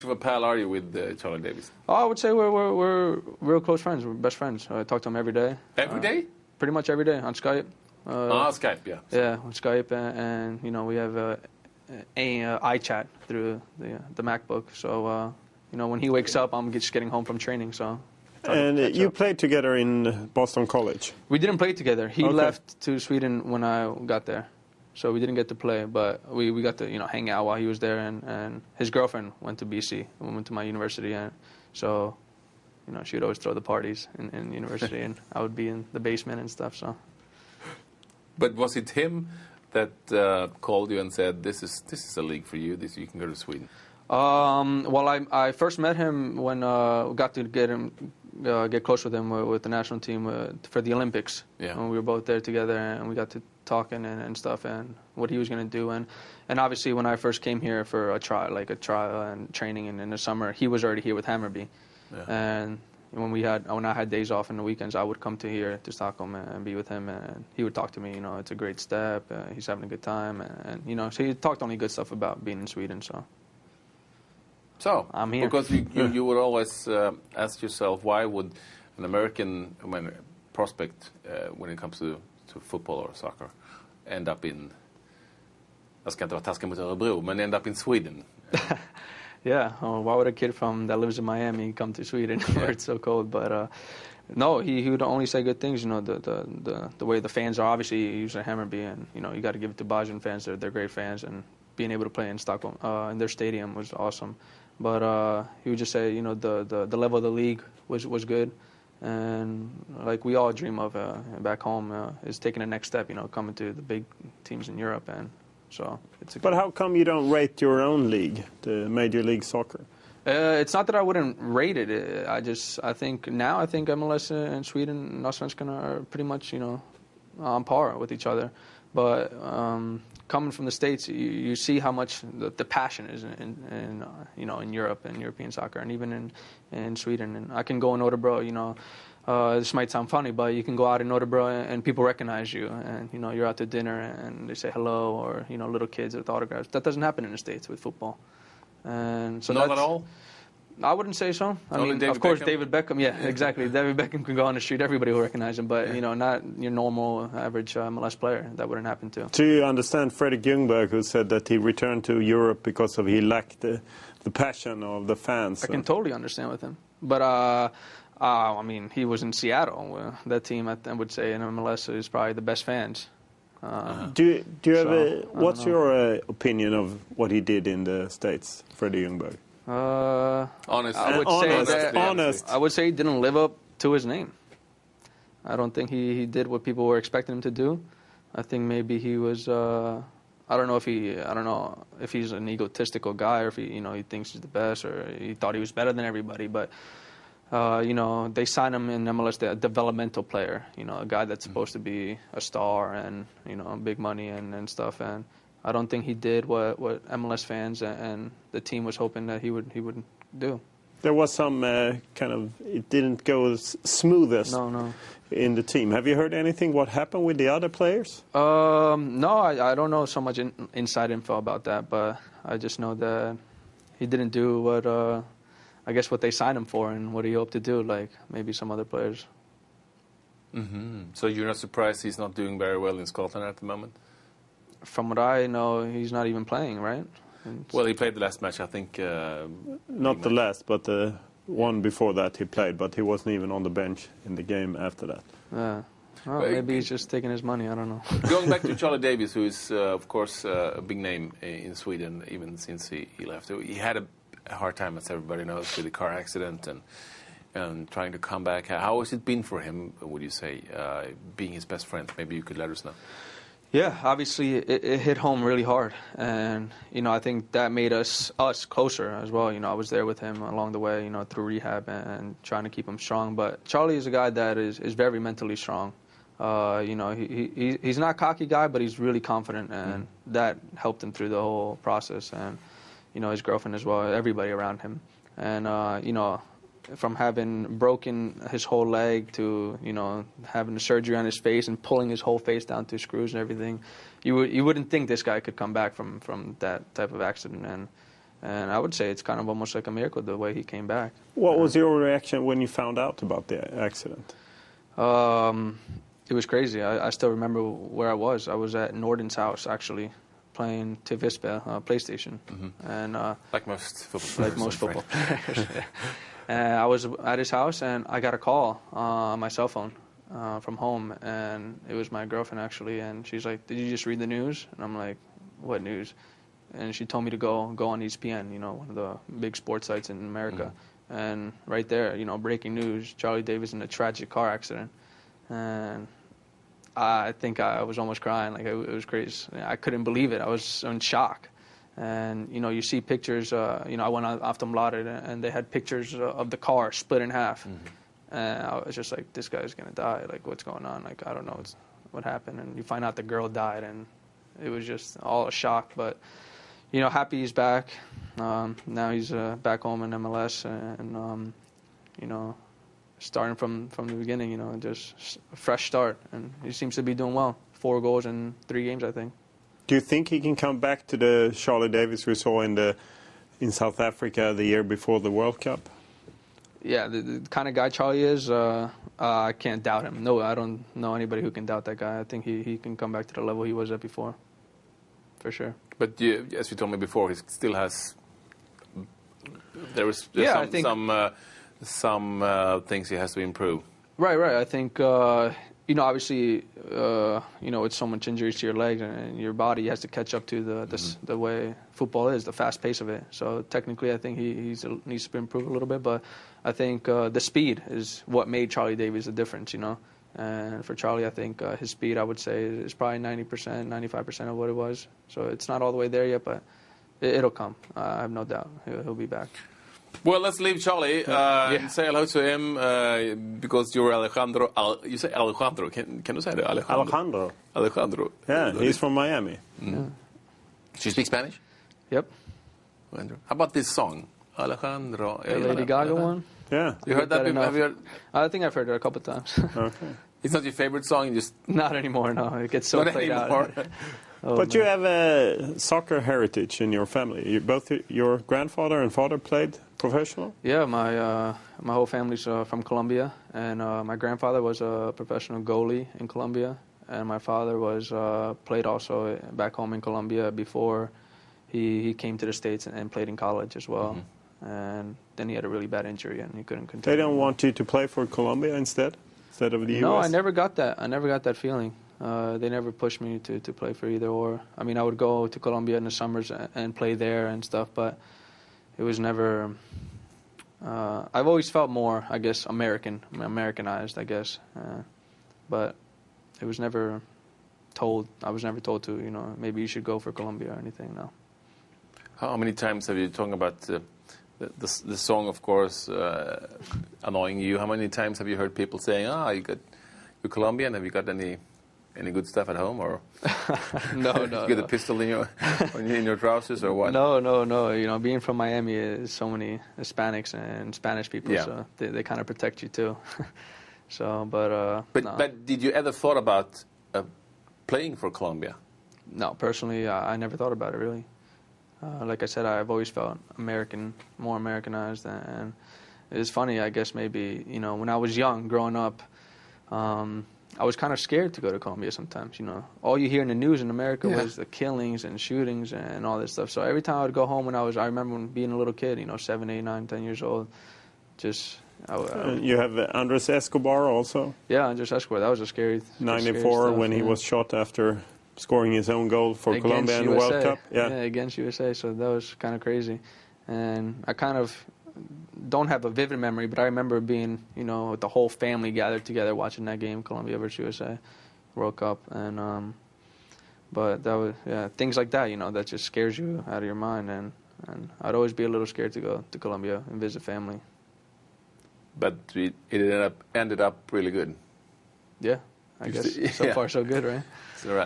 of a pal are you with Charlie Davies? Oh, I would say we're real close friends. We're best friends. I talk to him every day. Every day? Pretty much every day on Skype. Skype, yeah. Yeah, on Skype, and you know, we have iChat through the MacBook. So you know, when he wakes up, I'm just getting home from training. So. And you played together in Boston College? We didn't play together. He left to Sweden when I got there. So we didn't get to play, but we got to, you know, hang out while he was there, and his girlfriend went to BC and went to my university, and so, you know, she would always throw the parties in university, and I would be in the basement and stuff. So. But was it him that called you and said, "This is a league for you. You can go to Sweden"? Well, I first met him when got to get close with him with the national team for the Olympics. Yeah. When we were both there together, and we got to talking and stuff, and what he was going to do, and obviously when I first came here for a trial and training in the summer, he was already here with Hammarby, and when I had days off in the weekends, I would come to here to Stockholm and be with him, and he would talk to me. You know, it's a great step. He's having a good time, and you know, so he talked only good stuff about being in Sweden. So I'm here because you would always ask yourself, why would an American prospect when it comes to football or soccer end up in, jag ska inte vara taskig mot Örebro, men end up in Sweden? Yeah, why would a kid that lives in Miami come to Sweden where it's so cold? But no, he would only say good things. You know, the way the fans are. Obviously, he's a Hammarby, and you know, you got to give it to Bajan fans. They're great fans, and being able to play in Stockholm in their stadium was awesome. But he would just say, you know, the level of the league was good, and like we all dream of back home is taking the next step. You know, coming to the big teams in Europe, and so it's. But how come you don't rate your own league, the Major League Soccer? It's not that I wouldn't rate it. I think MLS and Sweden and Allsvenskan are pretty much, you know, on par with each other. But coming from the States, you see how much the passion is in you know, in Europe and European soccer, and even in Sweden. And I can go in Örebro, you know, this might sound funny, but you can go out in Örebro and people recognize you, and you know, you're out to dinner and they say hello, or you know, little kids with autographs. That doesn't happen in the States with football. And so not at all. I wouldn't say so. I mean, David of course, Beckham? David Beckham. Yeah, exactly. David Beckham can go on the street; everybody will recognize him. But you know, not your normal, average MLS player. That wouldn't happen to. Do you understand Fredrik Ljungberg, who said that he returned to Europe because he lacked the passion of the fans? I can totally understand with him. But I mean, he was in Seattle. That team, I would say, in MLS is probably the best fans. Do you have what's your opinion of what he did in the States, Fredrik Ljungberg? Honest. Honest. I would say he didn't live up to his name. I don't think he did what people were expecting him to do. I think maybe he was. I don't know if he's an egotistical guy, or if he thinks he's the best, or he thought he was better than everybody. But you know, they signed him in MLS, a developmental player. You know, a guy that's supposed to be a star and you know, big money and stuff. And I don't think he did what MLS fans and the team was hoping that he would do. There was some it didn't go smoothest in the team. Have you heard anything what happened with the other players? No, I don't know so much inside info about that, but I just know that he didn't do what I guess what they signed him for and what he hoped to do, like maybe some other players. Mm-hmm. So you're not surprised he's not doing very well in Scotland at the moment? From what I know, he's not even playing, right? Well, he played the last match, I think. Not the last, but the one before that he played, but he wasn't even on the bench in the game after that. Yeah. Well, maybe he's just taking his money, I don't know. Going back to Charlie Davies, who is, of course, a big name in Sweden, even since he left. He had a hard time, as everybody knows, with the car accident and trying to come back. How has it been for him, would you say, being his best friend? Maybe you could let us know. Yeah, obviously it hit home really hard, and you know, I think that made us closer as well. You know, I was there with him along the way, you know, through rehab and trying to keep him strong. But Charlie is a guy that is very mentally strong. You know, he's not a cocky guy, but he's really confident, and that helped him through the whole process. And you know, his girlfriend as well, everybody around him, and you know, from having broken his whole leg to, you know, having the surgery on his face and pulling his whole face down to screws and everything, you wouldn't think this guy could come back from that type of accident. And I would say it's kind of almost like a miracle the way he came back. What was your reaction when you found out about the accident? It was crazy. I still remember where I was. I was at Norden's house, actually, playing Tivispa, PlayStation. And like most football players. Like most football players. And I was at his house, and I got a call on my cell phone from home, and it was my girlfriend, actually, and she's like, "Did you just read the news?" And I'm like, "What news?" And she told me to go on ESPN, one of the big sports sites in America. And right there, breaking news, Charlie Davis in a tragic car accident. And I think I was almost crying. Like, it was crazy. I couldn't believe it. I was in shock. And, you see pictures, I went on Aftonbladet, and they had pictures of the car split in half. And I was just like, this guy's going to die. Like, what's going on? Like, I don't know what happened. And you find out the girl died, and it was just all a shock. But, happy he's back. Now he's back home in MLS, and, starting from the beginning, just a fresh start. And he seems to be doing well. 4 goals in 3 games, I think. Do you think he can come back to the Charlie Davis we saw in South Africa the year before the World Cup? Yeah, the kind of guy Charlie is, I can't doubt him. No, I don't know anybody who can doubt that guy. I think he can come back to the level he was at before, for sure. But as you told me before, he still has. There's some things he has to improve. Right. I think obviously with so much injuries to your legs and your body, has to catch up to the way football is, the fast pace of it. So technically, I think he needs to improve a little bit. But I think the speed is what made Charlie Davies a difference. And for Charlie, I think his speed, I would say, is probably 90%, 95% of what it was. So it's not all the way there yet, but it'll come. I have no doubt he'll be back. Well, let's leave Charlie and say hello to him because you're Alejandro. You say Alejandro. Can you say that? Alejandro. Yeah, he's from Miami. Yeah. Do you speak Spanish? Yep. How about this song, Alejandro? The Lady Gaga one? Yeah. You heard that? Have you heard? I think I've heard it a couple times. Okay. It's not your favorite song? You just Not anymore, no. It gets so played out. But you have a soccer heritage in your family. Both your grandfather and father played professional? Yeah, my whole family's from Colombia, and my grandfather was a professional goalie in Colombia, and my father played also back home in Colombia before he came to the States and played in college as well. And then he had a really bad injury and he couldn't continue. They don't want you to play for Colombia instead of the US? No, I never got that. I never got that feeling. They never pushed me to play for either or. I mean, I would go to Colombia in the summers and play there and stuff, but it was never. I've always felt more, I guess, Americanized, I guess, but it was never told. I was never told to, maybe you should go for Colombia or anything. No. How many times have you talked about the song, of course, annoying you? How many times have you heard people saying, you're Colombian, have you got any good stuff at home, or no, you get a pistol in your trousers, or what? No. Being from Miami, is so many Hispanics and Spanish people, so they kind of protect you too. So, but did you ever thought about playing for Colombia? No, personally, I never thought about it really. Like I said, I've always felt more Americanized, and it's funny. I guess maybe when I was young, growing up. I was kind of scared to go to Colombia sometimes, All you hear in the news in America was the killings and shootings and all this stuff. So every time I would go home I remember being a little kid, 7, 8, 9, 10 years old, you have Andres Escobar also? Yeah, Andres Escobar, that was a scary 94 stuff, when he was shot after scoring his own goal for Colombia in the World Cup. Yeah, against USA, so that was kind of crazy. And I kind of don't have a vivid memory, but I remember being, with the whole family gathered together watching that game, Colombia versus USA, World Cup, and but that was things like that, that just scares you out of your mind, and I'd always be a little scared to go to Colombia and visit family. But it ended up really good. Yeah, I guess so far so good, right? So,